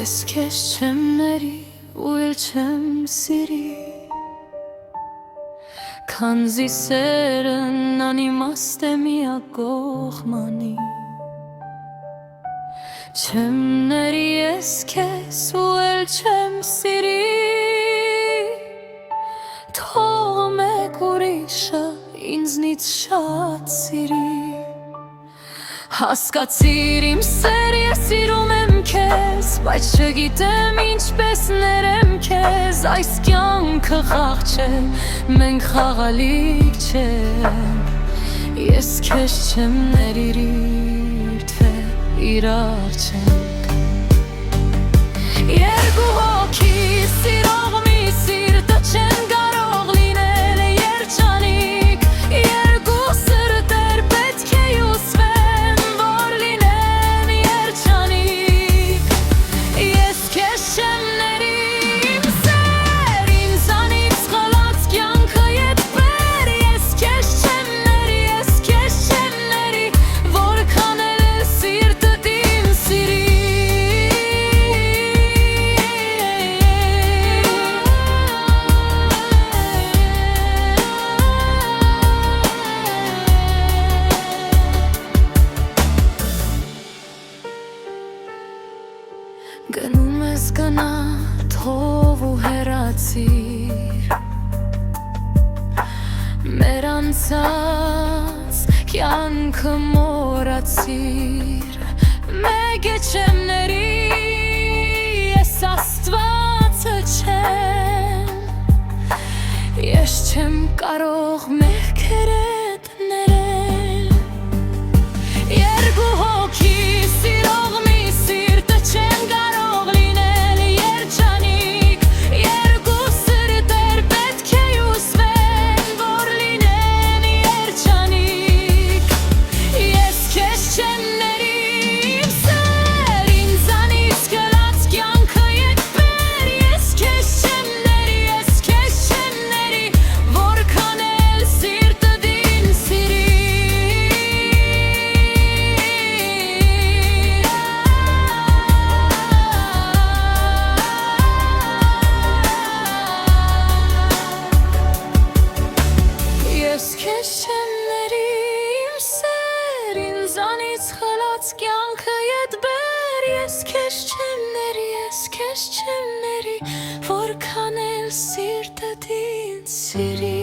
Ես քեզ չեմ ների ու էլ չեմ սիրի, քանզի սերն անիմաստ է միակողմանի։ Չեմ ների ես քեզ ու էլ չեմ սիրի, թող մեկ ուրիշը ինձնից շատ սիրի։ Հասկացիր իմ սեր, ես սիրում եմ քեզ, բայց չգիտեմ ինչպես ներեմ քեզ։ Այս կյանքը խաղ չէ, մենք խաղալիք չենք, ես քեզ չեմ ներիր, թե իրար չենք։ Երկու հոգի սիրող մի սիրտը չեն կարող լինել երջանիկ, երկու սրտեր պետք է հյուսվեն, որ լինեն երջանիկ։ Ես քեզ չեմ ների իմ սեր, ինձանից խլած կյանքը ետ բեր, ես քեզ չեմ ների, ես քեզ չեմ ների, որքան էլ սիրտդ ինձ սիրի։ Գնում ես գնա, թող ու հեռացիր մեր անցած կյանքը մոռացիր։ Մեկ է չեմ ների, ես Աստվածը չեմ, ես չեմ կարող մեղքերդ ներել։ Երկու հոգի սիրող մի սիրտը չեն կարող լինել երջանիկ, երկու սրտեր պետք է հյուսվեն, որ լինեն երջանիկ։ Ես քեզ չեմ ների իմ սեր, ինձանից գլած կյանքը ետ բեր, ես քեզ չեմ ների, ես քեզ չեմ ների, որքան էլ սիրտդ ինձ սիրի։ Ես քեզ չեմ ների իմ սեր, ինձանից խլած կյանքը ետ բեր, ես քեզ չեմ ների, ես քեզ չեմ ների, որքան էլ սիրտդ ինձ սիրի։